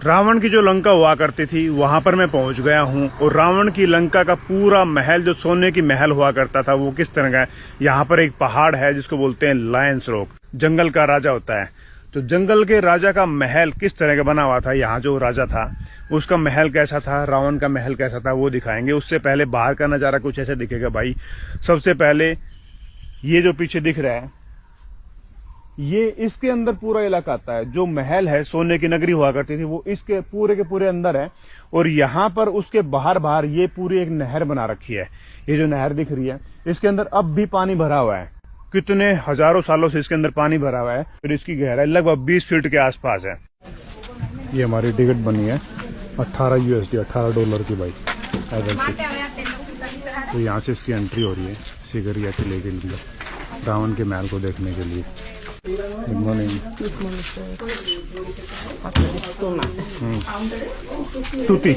रावण की जो लंका हुआ करती थी वहां पर मैं पहुंच गया हूं और रावण की लंका का पूरा महल जो सोने की महल हुआ करता था वो किस तरह का है। यहाँ पर एक पहाड़ है जिसको बोलते हैं लायंस रॉक, जंगल का राजा होता है। तो जंगल के राजा का महल किस तरह का बना हुआ था, यहाँ जो राजा था उसका महल कैसा था, रावण का महल कैसा था वो दिखाएंगे। उससे पहले बाहर का नजारा कुछ ऐसा दिखेगा भाई। सबसे पहले ये जो पीछे दिख रहा है ये इसके अंदर पूरा इलाका आता है। जो महल है सोने की नगरी हुआ करती थी वो इसके पूरे के पूरे अंदर है। और यहाँ पर उसके बाहर बाहर ये पूरी एक नहर बना रखी है। ये जो नहर दिख रही है इसके अंदर अब भी पानी भरा हुआ है। कितने हजारों सालों से इसके अंदर पानी भरा हुआ है और इसकी गहराई लगभग 20 फीट के आसपास है। ये हमारी टिकट बनी है $18 $18 की भाई। तो यहाँ से इसकी एंट्री हो रही है सिगरिया किले के लिए, रावण के महल को देखने के लिए। Good morning. टूटी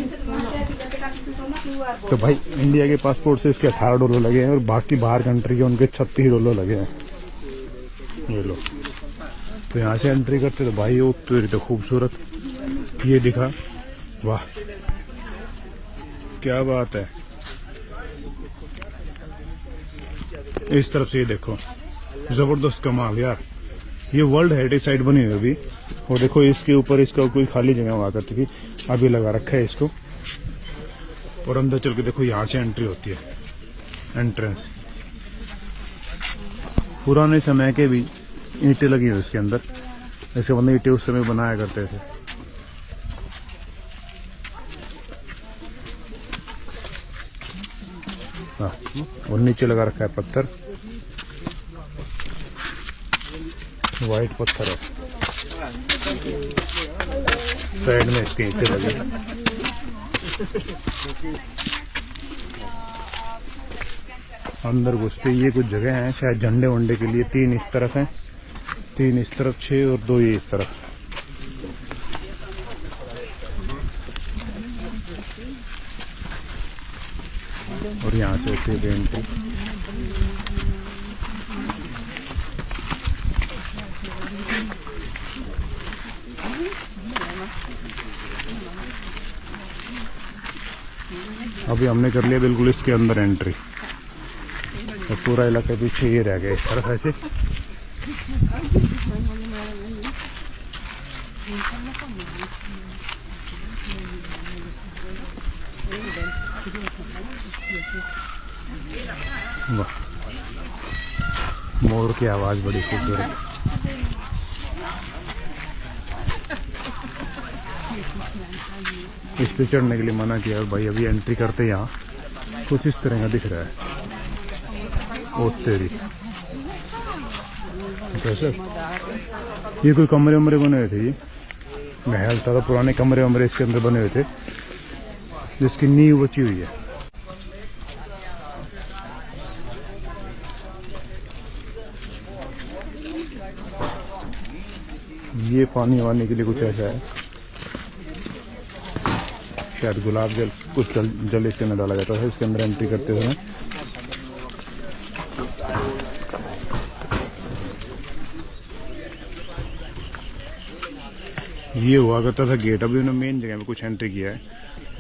तो भाई इंडिया के पासपोर्ट से इसके $18 लगे हैं और बाकी बाहर कंट्री के उनके $36 लगे हैं। ये लो। तो यहाँ से एंट्री करते तो भाई वो तो खूबसूरत ये दिखा, वाह क्या बात है। इस तरफ से ये देखो, जबरदस्त कमाल यार। ये वर्ल्ड हेरिटेज साइट बनी हुई अभी। और देखो इसके ऊपर इसका कोई खाली जगह हुआ करती थी, अभी लगा रखा है इसको। और अंदर चल के देखो यहाँ से एंट्री होती है, एंट्रेंस। पुराने समय के भी ईंटें लगी हुई इसके अंदर, ऐसे बंदे ईंटें उस समय बनाया करते थे। हाँ, और नीचे लगा रखा है पत्थर, वाइट पत्थर है। साइड में इसके ईंटें लगे। अंदर घुसते ये कुछ जगह है शायद झंडे वंडे के लिए। 3 इस तरफ हैं, 3 इस तरफ, 6 और 2 ये इस तरफ। और यहाँ से होती है एंट्री। अभी हमने कर लिया बिल्कुल इसके अंदर एंट्री और पूरा इलाका पीछे ये रह गया इस तरफ ऐसे। वाह, मोर की आवाज बड़ी खूबसूरत। इस पे चढ़ने के लिए मना किया भाई। अभी एंट्री करते यहाँ कुछ इस तरह का दिख रहा है। ओ तेरी, कैसे ये कोई कमरे वमरे बने हुए थे। ये महल था तो पुराने कमरे वमरे इसके अंदर बने हुए थे जिसकी नींव बची हुई है। ये पानी वाने के लिए कुछ ऐसा है, शायद गुलाब जल, कुछ जल इसके अंदर डाला जाता है इसके अंदर एंट्री करते हुए। ये हुआ करता था गेट, अभी उन्होंने मेन जगह में कुछ एंट्री किया है।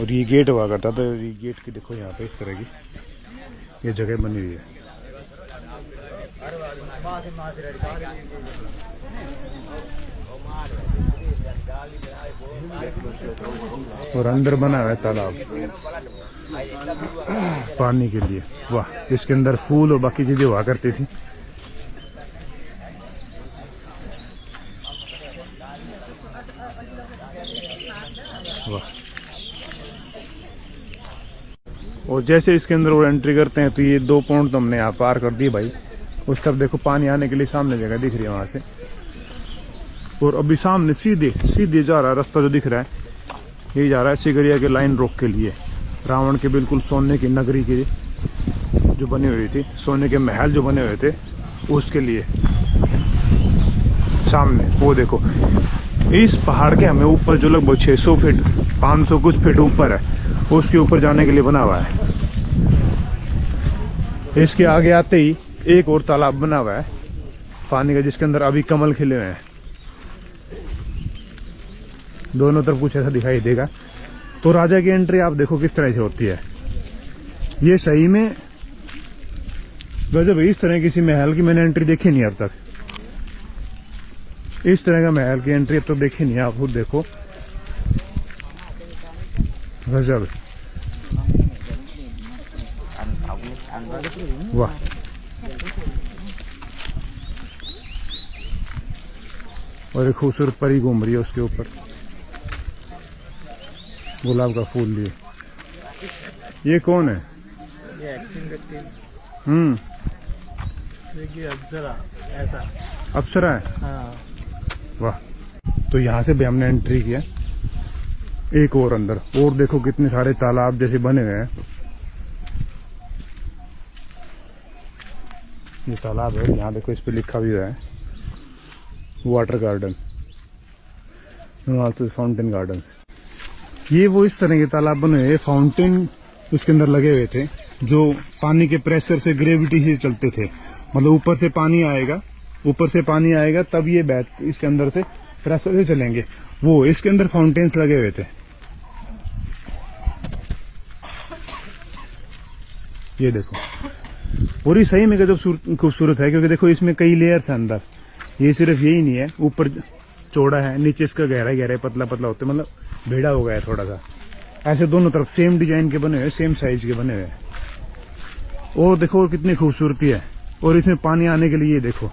और ये गेट हुआ करता था। ये गेट की देखो यहाँ पे इस तरह की ये जगह बनी हुई है। और अंदर बना हुआ है तालाब पानी के लिए। वाह, इसके अंदर फूल और बाकी चीजें हुआ करती थी। वाह। और जैसे इसके अंदर वो एंट्री करते हैं तो ये 2 पॉइंट तो हमने यहाँ पार कर दिए भाई। उस तरफ देखो पानी आने के लिए सामने जगह दिख रही है वहां से। और अभी सामने सीधे सीधे जा रहा है रास्ता जो दिख रहा है, ये जा रहा है सिगरिया के लाइन रोक के लिए। रावण के बिल्कुल सोने की नगरी की जो बनी हुई थी, सोने के महल जो बने हुए थे उसके लिए। सामने वो देखो, इस पहाड़ के हमें ऊपर जो लगभग 600 फीट 500 कुछ फीट ऊपर है उसके ऊपर जाने के लिए बना हुआ है। इसके आगे आते ही एक और तालाब बना हुआ है पानी का जिसके अंदर अभी कमल खिले हुए हैं। दोनों तरफ कुछ ऐसा दिखाई देगा। तो राजा की एंट्री आप देखो किस तरह से होती है। ये सही में गजब, इस तरह किसी महल की मैंने एंट्री देखी नहीं अब तक। इस तरह का महल की एंट्री अब तक देखी नहीं है, आप खुद देखो, गजब, वाह। और एक खूबसूरत परी घूम रही है उसके ऊपर, गुलाब का फूल लिए। ये कौन है? ये एक्टिंग करती है। देखिए अप्सरा, ऐसा अप्सरा है। हाँ। वाह। तो यहाँ से भी हमने एंट्री किया एक और अंदर, और देखो कितने सारे तालाब जैसे बने हुए हैं। ये तालाब है, यहाँ देखो इस पे लिखा भी हुआ है water garden, also fountain garden. ये वो इस तरह के तालाब बने हुए, फाउंटेन इसके अंदर लगे हुए थे जो पानी के प्रेशर से, ग्रेविटी से चलते थे। मतलब ऊपर से पानी आएगा तब ये बैठ इसके अंदर से प्रेशर से चलेंगे। वो इसके अंदर फाउंटेन्स लगे हुए थे। ये देखो पूरी सही में गजब खूबसूरत है, क्योंकि देखो इसमें कई लेयर्स है अंदर। ये सिर्फ यही नहीं है, ऊपर चौड़ा है, नीचे इसका गहरा पतला होते, मतलब भेड़ा हो गया है थोड़ा सा। ऐसे दोनों तरफ सेम डिजाइन के बने हुए, सेम साइज के बने हुए। और देखो और कितनी खूबसूरती है। और इसमें पानी आने के लिए, ये देखो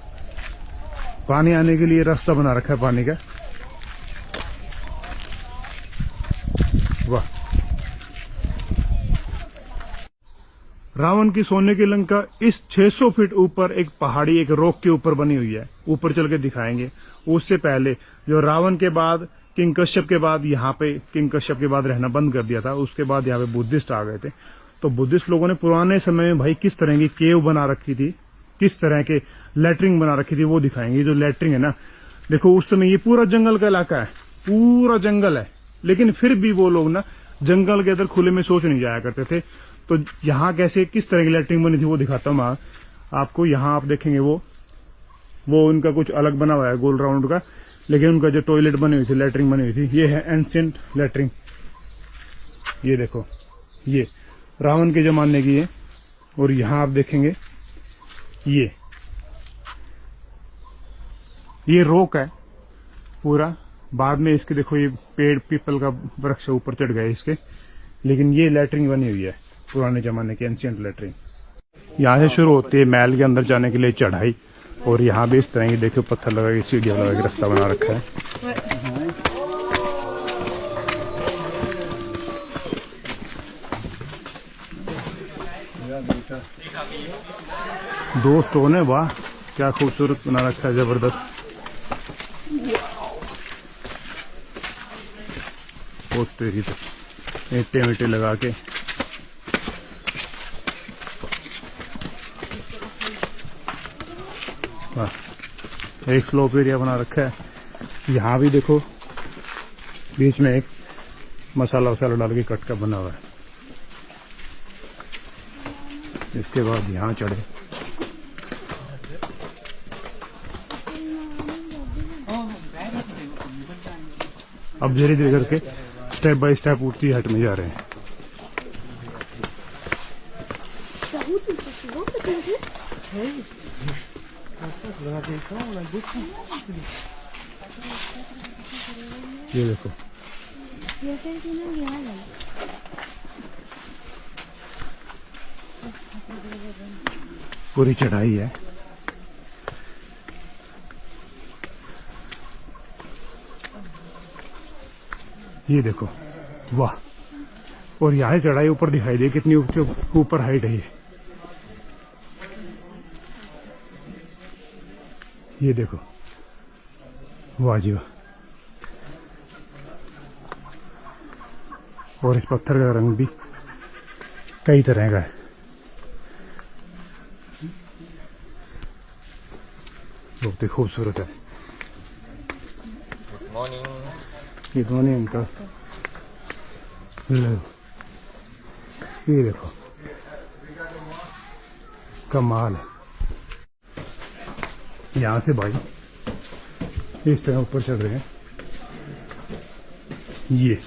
पानी आने के लिए रास्ता बना रखा है पानी का। वाह। रावण की सोने की लंका इस 600 फीट ऊपर एक पहाड़ी, एक रॉक के ऊपर बनी हुई है। ऊपर चल के दिखाएंगे। उससे पहले जो रावण के बाद, किंग कश्यप के बाद, यहाँ पे किंग कश्यप के बाद रहना बंद कर दिया था। उसके बाद यहाँ पे बुद्धिस्ट आ गए थे। तो बुद्धिस्ट लोगों ने पुराने समय में भाई किस तरह की केव बना रखी थी, किस तरह के लैट्रिन बना रखी थी, वो दिखाएंगे। जो लैट्रिन है ना, देखो उस समय ये पूरा जंगल का इलाका है, पूरा जंगल है, लेकिन फिर भी वो लोग ना जंगल के अंदर खुले में शौच नहीं जाया करते थे। तो यहाँ कैसे, किस तरह की लैट्रिन बनी थी वो दिखाता हूँ आपको। यहाँ आप देखेंगे वो उनका कुछ अलग बना हुआ है गोल राउंड का, लेकिन उनका जो टॉयलेट बनी हुई थी, लैट्रिन बनी हुई थी, ये है एंशिएंट लैट्रिन। ये देखो, ये रावण के जमाने की है। और यहाँ आप देखेंगे ये रोक है पूरा। बाद में इसके देखो ये पेड़ पीपल का वृक्ष ऊपर चढ़ गए इसके, लेकिन ये लैट्रिन बनी हुई है पुराने जमाने की, एंशिएंट लैट्रिन। यहाँ से शुरू होती है महल के अंदर जाने के लिए चढ़ाई। और यहाँ भी इस तरह की देखो पत्थर लगा के, सीढ़ियां लगा के रास्ता बना रखा है। दो स्टोन है, वाह क्या खूबसूरत बना रखा है, जबरदस्त। बहुत तेरी तो ईंटे लगा के। एक स्लोप एरिया बना रखा है। यहाँ भी देखो बीच में एक मसाला वसाला डाल के कट का बना हुआ है। इसके बाद यहाँ चढ़े। अब धीरे धीरे करके स्टेप बाय स्टेप ऊँचती हाइट में जा रहे हैं। ये देखो पूरी चढ़ाई है। ये देखो वाह। और यहाँ चढ़ाई ऊपर दिखाई दे, कितनी ऊपर हाइट है ये देखो, वाह जी वाह। और इस पत्थर का रंग भी कई तरह का है। बहुत ही खूबसूरत है। Good morning uncle. ये देखो कमाल है। यहाँ से भाई इस तरह ऊपर चढ़ रहे हैं। ये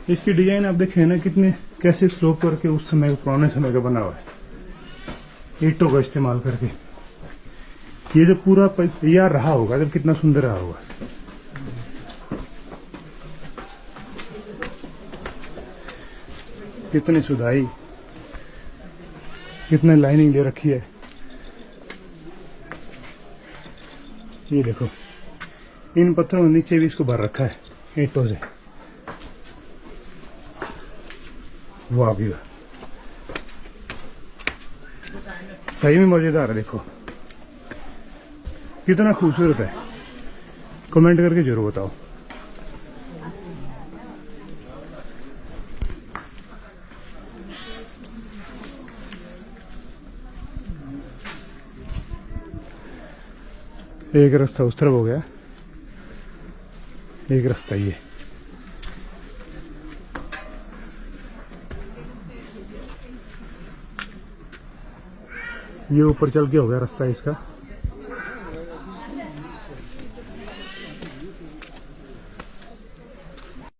इसकी डिजाइन आप देखें ना, कितने कैसे स्लोप करके उस समय पुराने समय का बना हुआ है, ईंटों का इस्तेमाल करके। ये जब पूरा तैयार रहा होगा, जब कितना सुंदर रहा होगा। कितनी सुधाई, कितने लाइनिंग दे रखी है। ये देखो, इन पत्थरों के नीचे भी इसको भर रखा है ईंटों से। वाह भी वाह, सही में मजेदार है। देखो कितना खूबसूरत है, कमेंट करके जरूर बताओ। एक रास्ता उस तरफ हो गया, एक रास्ता ये ऊपर चल के हो गया रास्ता इसका।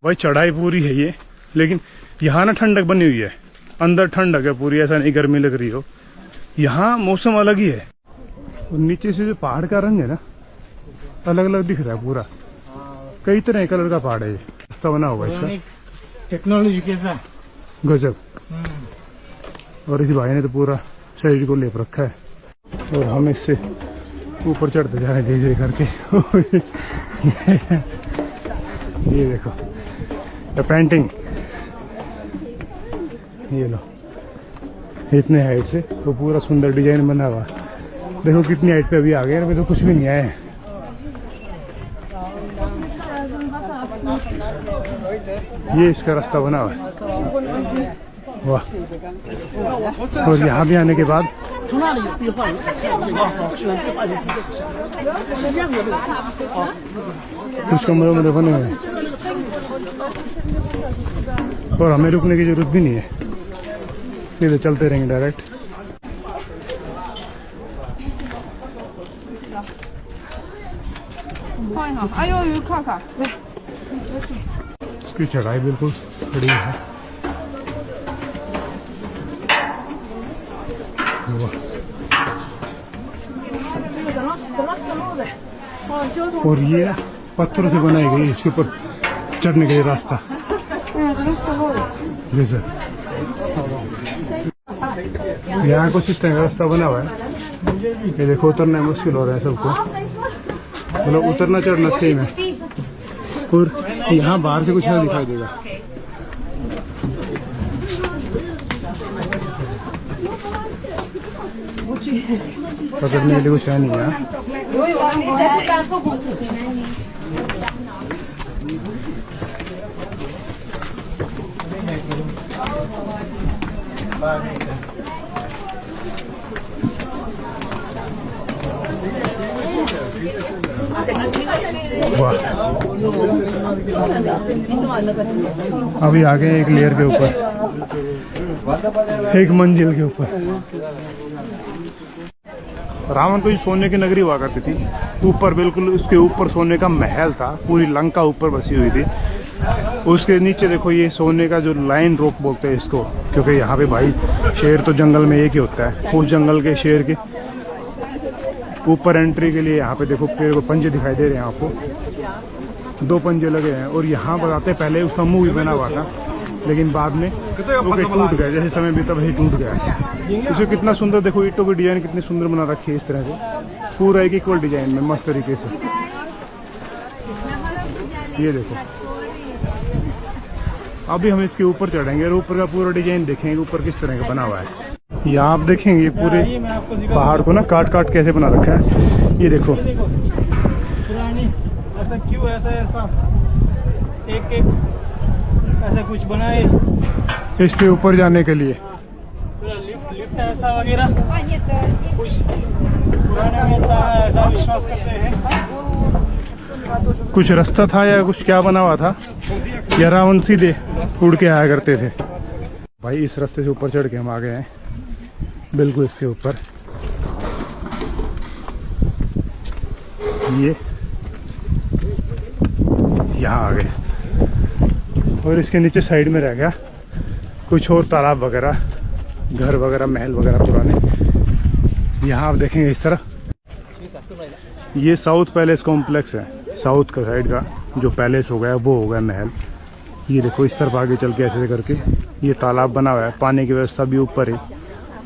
भाई चढ़ाई पूरी है ये, लेकिन यहाँ ना ठंडक बनी हुई है, अंदर ठंडक है पूरी, ऐसा नहीं गर्मी लग रही हो। यहाँ मौसम अलग ही है। और नीचे से जो पहाड़ का रंग है ना, अलग अलग दिख रहा है पूरा, कई तरह कलर का पहाड़ है। ये रास्ता बना हुआ इसका, टेक्नोलॉजी कैसा गजब। और इस भाई ने तो पूरा शरीर को लेप रखा है, और हम इससे ऊपर चढ़ते जा रहे हैं धीरे धीरे करके। ये देखो ये पेंटिंग, ये लो, इतने हाइट से तो पूरा सुंदर डिजाइन बना हुआ। देखो कितनी हाइट पे अभी आ गए, अभी तो कुछ भी नहीं आया है। ये इसका रास्ता बना हुआ है, वाह। और यहाँ भी आने के बाद कुछ कमरों में बने हुए हैं, और हमें रुकने की जरूरत भी नहीं है, सीधे चलते रहेंगे डायरेक्ट। इसकी चढ़ाई बिल्कुल खड़ी है। और ये पत्थरों से बनाई गई इसके ऊपर चढ़ने के लिए रास्ता। जैसे यहाँ कुछ इस तरह का रास्ता बना हुआ है। ये देखो, उतरना मुश्किल हो रहा है सबको, मतलब उतरना चढ़ना सेम है। और यहाँ बाहर से कुछ नहीं दिखाई देगा। पकड़ने के लिए कुछ है नहीं यहाँ। वाह, अभी आ गए एक लेयर के ऊपर, एक मंजिल के ऊपर। रावण को सोने की नगरी हुआ करती थी, ऊपर बिल्कुल उसके ऊपर सोने का महल था, पूरी लंका ऊपर बसी हुई थी। उसके नीचे देखो, ये सोने का जो लाइन रोक बोलते हैं इसको, क्योंकि यहाँ पे भाई शेर तो जंगल में एक ही होता है। उस जंगल के शेर के ऊपर एंट्री के लिए यहाँ पे देखो पेड़ को पंजे दिखाई दे रहे हैं आपको, 2 पंजे लगे हैं। और यहाँ बताते पहले उसका मुंह भी बना हुआ था, लेकिन बाद में वो टूट गया, जैसे समय बीता वही टूट गया। इसे कितना सुंदर देखो, ईंटों की डिजाइन कितनी सुंदर बना रखी है इस तरह से, पूरा एक इक्वल डिजाइन में मस्त तरीके से। ये देखो, अभी हम इसके ऊपर चढ़ेंगे और ऊपर का पूरा डिजाइन देखेंगे ऊपर किस तरह का बना हुआ है। यहाँ आप देखेंगे पूरे पहाड़ को ना काट काट कैसे बना रखा है। ये देखो पुरानी, ऐसा क्यों ऐसा एक ऐसा कुछ बनाए इसके ऊपर जाने के लिए। लिफ्ट ऐसा वगैरह कुछ पुराने में था, ऐसा विश्वास करते हैं। कुछ रास्ता था या कुछ क्या बना हुआ था, या रावण सीधे उड़ के आया करते थे। भाई इस रास्ते से ऊपर चढ़ के हम आ गए हैं, बिल्कुल इससे ऊपर। यहाँ आ गए और इसके नीचे साइड में रह गया कुछ और तालाब वगैरह, घर वगैरह, महल वगैरह पुराने। यहाँ आप देखेंगे इस तरह ये साउथ पैलेस कॉम्प्लेक्स है। साउथ का साइड का जो पैलेस हो गया वो हो गया महल। ये देखो इस तरफ आगे चल के ऐसे करके ये तालाब बना हुआ है, पानी की व्यवस्था भी ऊपर है।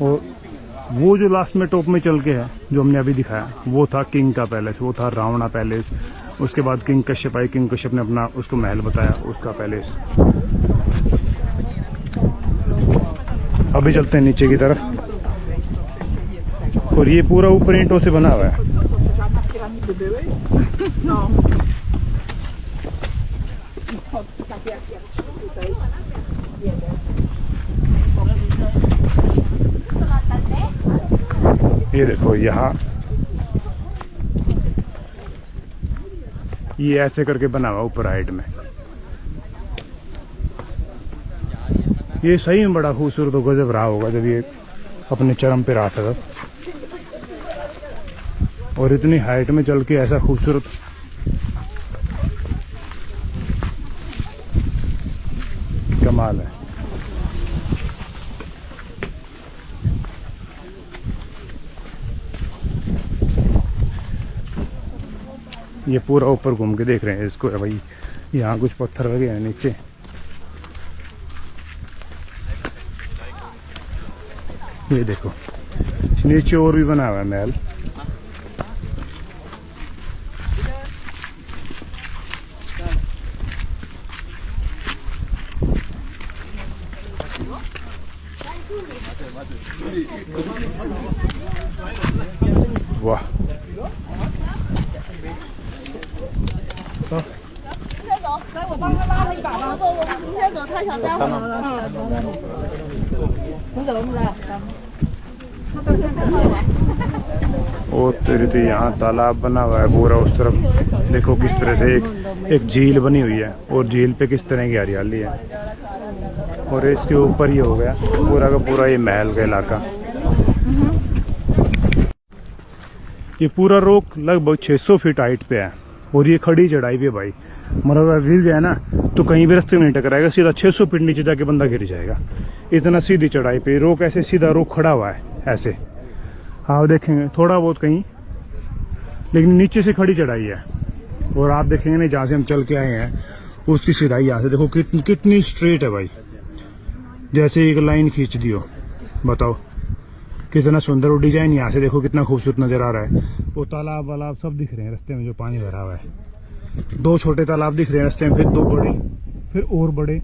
और वो जो लास्ट में टॉप में चल के है जो हमने अभी दिखाया वो था किंग का पैलेस, वो था रावणा पैलेस। उसके बाद किंग कश्यप आई, किंग कश्यप ने अपना उसको महल बताया, उसका पैलेस। अभी चलते हैं नीचे की तरफ और ये पूरा ऊपर ईंटों से बना हुआ है। ये देखो यहाँ ये ऐसे करके बना हुआ ऊपर हाइट में। ये सही में बड़ा खूबसूरत और गजब रहा होगा जब ये अपने चरम पे रहा था। और इतनी हाइट में चल के ऐसा खूबसूरत, कमाल है। ये पूरा ऊपर घूम के देख रहे हैं इसको भाई। यहाँ कुछ पत्थर लगे हैं नीचे। ये देखो नीचे और भी बना हुआ है महल। वाह, ओ तेरे तो यहाँ तालाब बना हुआ है पूरा। उस तरफ देखो किस तरह से एक झील बनी हुई है और झील पे किस तरह की हरियाली है। और इसके ऊपर ही हो गया पूरा का पूरा ये महल का इलाका। ये पूरा रोक लगभग 600 फीट हाइट पे है और ये खड़ी चढ़ाई पे भाई। मतलब अगर गिर गया ना तो कहीं भी रास्ते में नहीं टकराएगा, सीधा 600 फीट नीचे जाके बंदा गिर जाएगा। इतना सीधी चढ़ाई पे रोक, ऐसे सीधा रोक खड़ा हुआ है ऐसे। आप देखेंगे थोड़ा बहुत कहीं, लेकिन नीचे से खड़ी चढ़ाई है। और आप देखेंगे ना जहाँ से हम चल के आए हैं उसकी सीधाई यहाँ से देखो कितनी स्ट्रेट है भाई, जैसे एक लाइन खींच दी हो। बताओ कितना सुंदर। वो डिजाइन यहाँ से देखो कितना खूबसूरत नजर आ रहा है। वो तालाब वालाब सब दिख रहे हैं रास्ते में जो पानी भरा हुआ है। 2 छोटे तालाब दिख रहे हैं रास्ते में, फिर 2 बड़े, फिर और बड़े,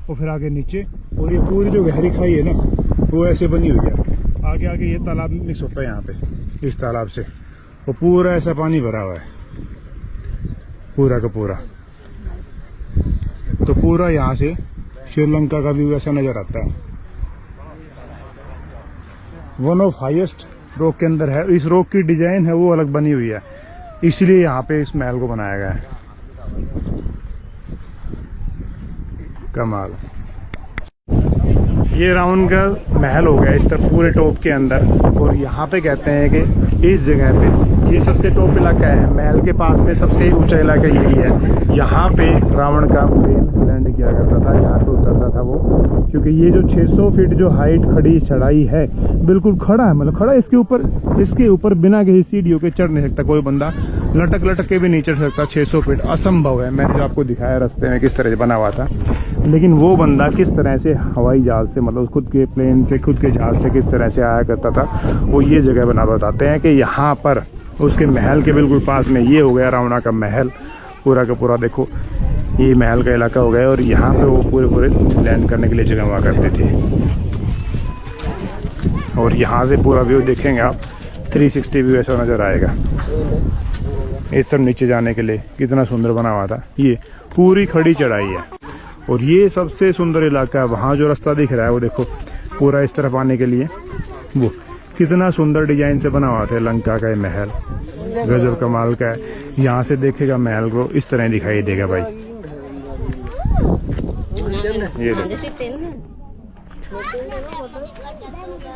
और फिर आगे नीचे। और ये पूरी जो गहरी खाई है ना वो ऐसे बनी हुई है। आगे आगे ये तालाब मिक्स होता है यहाँ पे इस तालाब से, वो पूरा ऐसा पानी भरा हुआ है पूरा का पूरा। तो पूरा यहाँ से श्रीलंका का व्यू ऐसा नजर आता है। वन ऑफ हाईएस्ट रॉक के अंदर है। इस रॉक की डिजाइन है वो अलग बनी हुई है, इसलिए यहाँ पे इस महल को बनाया गया है। कमाल। ये रावण का महल हो गया इस तरह पूरे टॉप के अंदर। और यहाँ पे कहते हैं कि इस जगह पे ये सबसे टॉप इलाका है। महल के पास में सबसे ऊंचा इलाका यही है। यहाँ पे रावण का प्लेन लैंड किया करता था, यहाँ पे उतरता था वो। क्योंकि ये जो 600 फीट जो हाइट खड़ी चढ़ाई है बिल्कुल खड़ा है, मतलब खड़ा। इसके ऊपर बिना किसी सीढ़ियों के चढ़ नहीं सकता कोई बंदा, लटक के भी नहीं चढ़ सकता। 600 फीट असंभव है। मैंने जो आपको दिखाया रास्ते में किस तरह से बना हुआ था, लेकिन वो बंदा किस तरह से हवाई जहाज से, मतलब खुद के प्लेन से, खुद के जहाज से किस तरह से आया करता था, वो ये जगह बना बताते हैं कि यहाँ पर उसके महल के बिल्कुल पास में ये हो गया रावणा का महल पूरा का पूरा। देखो ये महल का इलाका हो गया और यहाँ पे वो पूरे लैंड करने के लिए जगह हुआ करते थे। और यहाँ से पूरा व्यू देखेंगे आप, 360 व्यू ऐसा नजर आएगा। इस तरफ नीचे जाने के लिए कितना सुंदर बना हुआ था। ये पूरी खड़ी चढ़ाई है और ये सबसे सुंदर इलाका है। वहाँ जो रास्ता दिख रहा है वो देखो पूरा इस तरफ आने के लिए, वो कितना सुंदर डिजाइन से बना हुआ था। लंका का ये महल गजब कमाल का है। यहाँ से देखेगा महल को इस तरह दिखाई देगा भाई। ये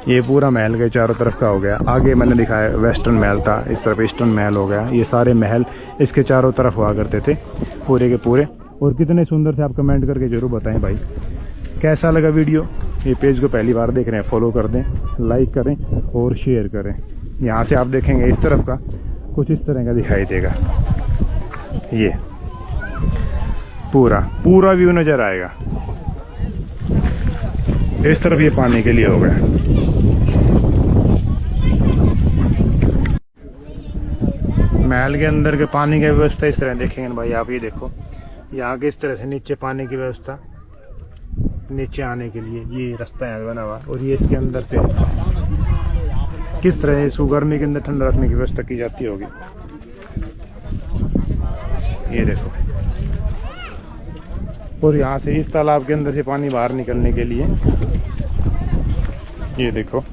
ये पूरा महल के चारों तरफ का हो गया। आगे मैंने दिखाया वेस्टर्न महल था, इस तरफ ईस्टर्न महल हो गया। ये सारे महल इसके चारों तरफ हुआ करते थे पूरे के पूरे। और कितने सुंदर से आप कमेंट करके जरूर बताएं भाई। कैसा लगा वीडियो? ये पेज को पहली बार देख रहे हैं, फॉलो कर दें, लाइक करें और शेयर करें। यहाँ से आप देखेंगे इस तरफ का कुछ इस तरह का दिखाई देगा। ये पूरा व्यू नजर आएगा। इस तरफ ये पानी के लिए हो गया। महल के अंदर के पानी की व्यवस्था इस तरह देखेंगे भाई आप। ये देखो यहाँ किस तरह से नीचे पानी की व्यवस्था, नीचे आने के लिए ये रास्ता है बना हुआ। और ये इसके अंदर से किस तरह इसको गर्मी के अंदर ठंडा रखने की व्यवस्था की जाती होगी। ये देखो, और यहाँ से इस तालाब के अंदर से पानी बाहर निकलने के लिए ये देखो,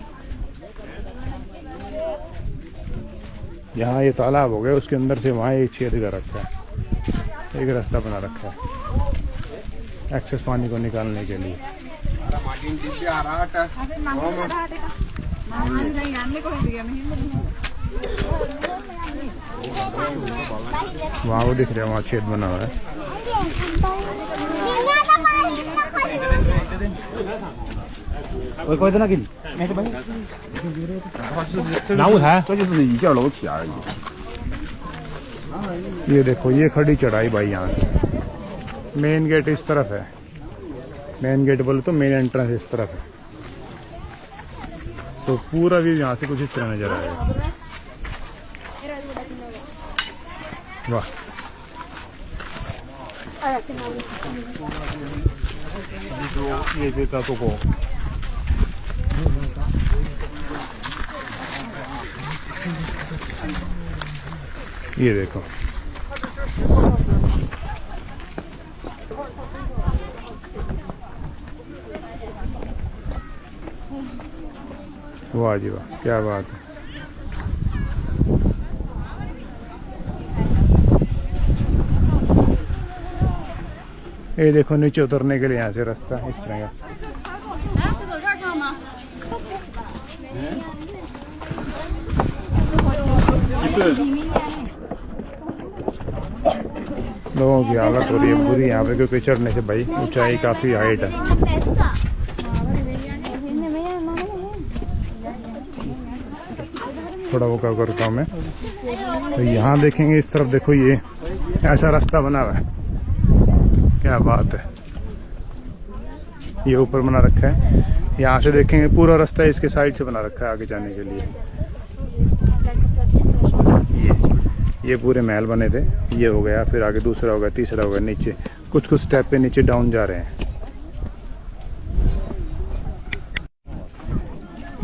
यहाँ ये तालाब हो गया, उसके अंदर से वहाँ एक छेद कर रखा है, एक रास्ता बना रखा है एक्सेस पानी को निकालने के लिए। वहाँ वो दिख रहा है, वहाँ छेद बना हुआ है। ये देखो ये खड़ी चढ़ाई भाई। यहाँ से मेन गेट इस तरफ है, मेन गेट बोले तो मेन एंट्रेंस इस तरफ है। तो पूरा व्यू यहाँ से कुछ इस तरह नजर आएगा। वाह, ये देखा तो को ये देखो, वाह जी वाह, क्या बात है। ये देखो नीचे उतरने के लिए यहाँ से रास्ता इस तरह का। लोगों की हालत हो रही है बुरी यहाँ पे, क्योंकि चढ़ने से भाई ऊंचाई काफी हाइट है। थोड़ा वो क्या करता हूँ मैं, तो यहाँ देखेंगे इस तरफ देखो, ये ऐसा रास्ता बना हुआ है, क्या बात है। ये ऊपर बना रखा है, यहाँ से देखेंगे पूरा रास्ता इसके साइड से बना रखा है आगे जाने के लिए। ये पूरे महल बने थे, ये हो गया, फिर आगे दूसरा होगा, तीसरा होगा, नीचे कुछ स्टेप पे नीचे डाउन जा रहे हैं।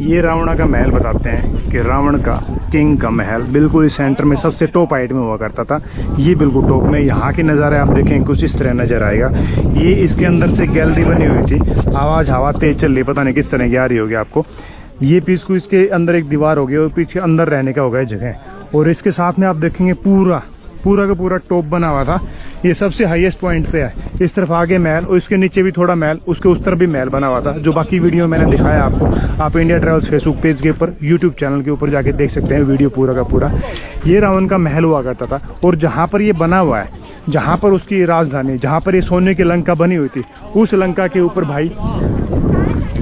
ये रावण का महल बताते हैं कि रावण का किंग का महल बिल्कुल इस सेंटर में सबसे टॉप हाइट में हुआ करता था। ये बिल्कुल टॉप में, यहाँ के नज़ारे आप देखें कुछ इस तरह नज़र आएगा। ये इसके अंदर से गैलरी बनी हुई थी, आवाज़ हवा तेज चल रही, पता नहीं किस तरह की आ रही होगी आपको। ये पीस को इसके अंदर एक दीवार होगी और पीछे अंदर रहने का होगा जगह। और इसके साथ में आप देखेंगे पूरा का पूरा टॉप बना हुआ था। ये सबसे हाईएस्ट पॉइंट पे है। इस तरफ आगे महल और इसके नीचे भी थोड़ा महल, उसके उस तरफ भी महल बना हुआ था, जो बाकी वीडियो मैंने दिखाया आपको। आप इंडिया ट्रैवल्स फेसबुक पेज के ऊपर, यूट्यूब चैनल के ऊपर जाके देख सकते हैं वीडियो पूरा का पूरा। ये रावण का महल हुआ करता था। और जहाँ पर ये बना हुआ है, जहाँ पर उसकी राजधानी, जहाँ पर ये सोने की लंका बनी हुई थी, उस लंका के ऊपर भाई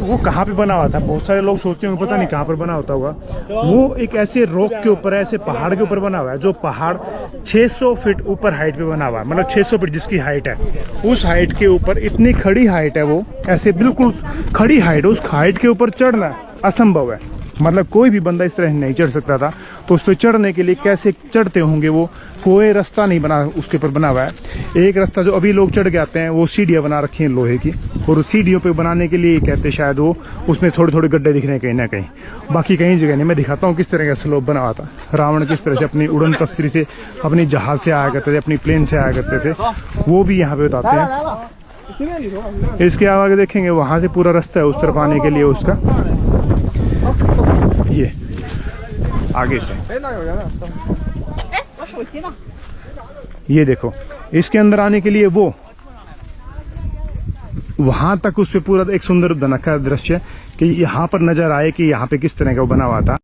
वो कहाँ पे बना हुआ था, बहुत सारे लोग सोचते होंगे पता नहीं कहाँ पर बना होता होगा। वो एक ऐसे रॉक के ऊपर, ऐसे पहाड़ के ऊपर बना हुआ है, जो पहाड़ 600 फीट ऊपर हाइट पे बना हुआ है। मतलब 600 फीट जिसकी हाइट है, उस हाइट के ऊपर इतनी खड़ी हाइट है, वो ऐसे बिल्कुल खड़ी हाइट, उस हाइट के ऊपर चढ़ना असंभव है। मतलब कोई भी बंदा इस तरह नहीं चढ़ सकता था। तो उस पर चढ़ने के लिए कैसे चढ़ते होंगे, वो कोई रास्ता नहीं बना उसके ऊपर बना हुआ है। एक रास्ता जो अभी लोग चढ़ के आते हैं, वो सीढ़ियाँ बना रखी हैं लोहे की, और उस सीढ़ियों पे बनाने के लिए कहते शायद वो उसमें थोड़े थोड़े गड्ढे दिख रहे हैं कहीं ना कहीं, बाकी कहीं जगह नहीं। मैं दिखाता हूँ किस तरह का स्लोप बना हुआ था। रावण किस तरह से अपनी उड़न तस्त्री से, अपनी जहाज से आया करते थे, अपनी प्लेन से आया करते थे, वो भी यहाँ पे बताते हैं। इसके आगे देखेंगे वहां से पूरा रास्ता है उस तरफ आने के लिए उसका। ये आगे से ये देखो, इसके अंदर आने के लिए वो वहां तक उस पे पूरा एक सुंदर नक्शा दृश्य कि यहाँ पर नजर आए कि यहाँ पे किस तरह का वो बना हुआ था।